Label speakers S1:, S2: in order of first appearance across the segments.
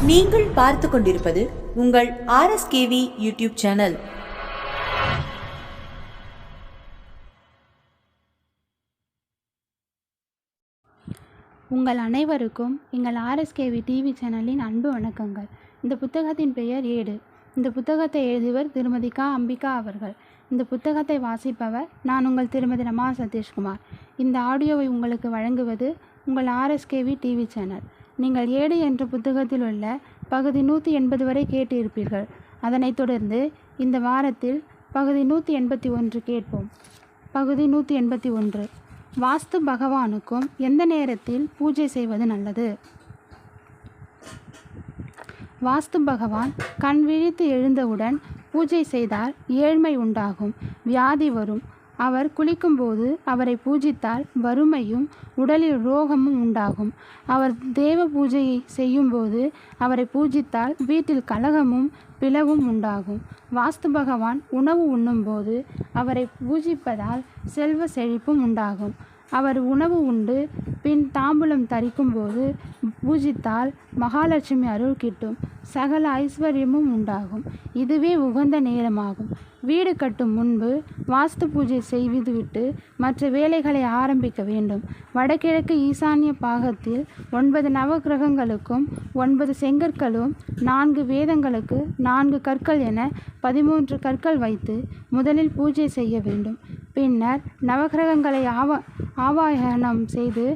S1: நீங்கள் பார்த்து கொண்டிருப்பது உங்கள் RSKV யூடியூப் சேனல்.
S2: உங்கள் அனைவருக்கும் எங்கள் RSKV டிவி சேனலின் அன்பு வணக்கங்கள். இந்த புத்தகத்தின் பெயர் ஏடு. இந்த புத்தகத்தை எழுதியவர் திருமதி கா. அம்பிகா அவர்கள். இந்த புத்தகத்தை வாசிப்பவர் நான் உங்கள் திருமதி ரமா சதீஷ்குமார். இந்த ஆடியோவை உங்களுக்கு வழங்குவது உங்கள் RSKV டிவி சேனல். நீங்கள் ஏடு என்ற புத்தகத்தில் உள்ள பகுதி 180 வரை கேட்டிருப்பீர்கள். அதனைத் தொடர்ந்து இந்த வாரத்தில் பகுதி 181 கேட்போம். பகுதி 181, வாஸ்து பகவானுக்கும் எந்த நேரத்தில் பூஜை செய்வது நல்லது. வாஸ்து பகவான் கண் விழித்து எழுந்தவுடன் பூஜை செய்தால் ஏழ்மை உண்டாகும், வியாதி வரும். அவர் குளிக்கும்போது அவரை பூஜித்தால் வறுமையும் உடலில் ரோகமும் உண்டாகும். அவர் தேவ பூஜையை செய்யும்போது அவரை பூஜித்தால் வீட்டில் கலகமும் பிளவும் உண்டாகும். வாஸ்து பகவான் உணவு உண்ணும்போது அவரை பூஜிப்பதால் செல்வ செழிப்பும் உண்டாகும். அவர் உணவு உண்டு பின் தாம்பூலம் தரிக்கும்போது பூஜித்தால் மகாலட்சுமி அருள் கிட்டும், சகல ஐஸ்வர்யமும் உண்டாகும். இதுவே உகந்த நேரமாகும். வீடு கட்டும் முன்பு வாஸ்து பூஜை செய்துவிட்டு மற்ற வேலைகளை ஆரம்பிக்க வேண்டும். வடகிழக்கு ஈசான்ய பாகத்தில் 9 நவகிரகங்களுக்கும் 9 செங்கற்களும் 4 வேதங்களுக்கு 4 கற்கள் என 13 கற்கள் வைத்து முதலில் பூஜை செய்ய வேண்டும். பின்னர் நவகிரகங்களை ஆவாகனம் செய்து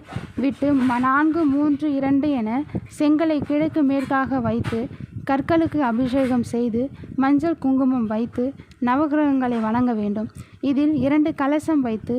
S2: விட்டு 4, 3, 2 என செங்கலை கிழக்கு மேற்காக வைத்து கற்களுக்கு அபிஷேகம் செய்து மஞ்சள் குங்குமம் வைத்து நவகிரகங்களை வணங்க வேண்டும். இதில் 2 கலசம் வைத்து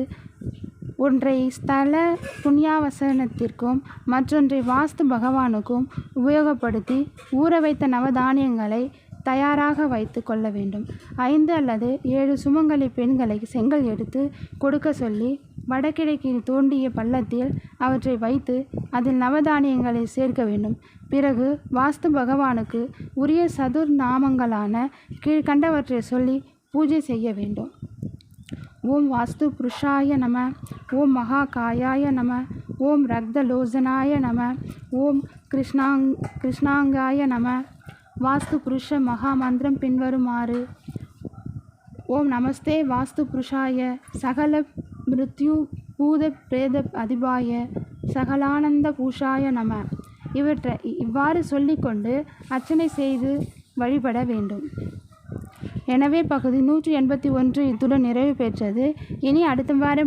S2: ஒன்றை ஸ்தல புண்ணியாவசனத்திற்கும் மற்றொன்றை வாஸ்து பகவானுக்கும் உபயோகப்படுத்தி ஊற வைத்த நவதானியங்களை தயாராக வைத்து கொள்ள வேண்டும். 5 அல்லது 7 சுமங்கலி பெண்களை செங்கல் எடுத்து கொடுக்க சொல்லி வடகிழக்கில் தோண்டிய பள்ளத்தில் அவற்றை வைத்து அதில் நவதானியங்களை சேர்க்க வேண்டும். பிறகு வாஸ்து பகவானுக்கு உரிய சதுர் நாமங்களான கீழ்கண்டவற்றை சொல்லி பூஜை செய்ய வேண்டும். ஓம் வாஸ்து புருஷாய நம, ஓம் மகா காயாய நம, ஓம் ரக்தலோசனாய நம, ஓம் கிருஷ்ணாங்காய நம. வாஸ்து புருஷ மகா மந்திரம் பின்வருமாறு: ஓம் நமஸ்தே வாஸ்து புருஷாய சகல மிருத்யு பூத பிரேத அதிபாய சகலானந்த பூஷாய நம. இவ்வாறு சொல்லிக்கொண்டு அர்ச்சனை செய்து வழிபட வேண்டும். எனவே பகுதி 181 இத்துடன் நிறைவு பெற்றது. இனி அடுத்த வாரம்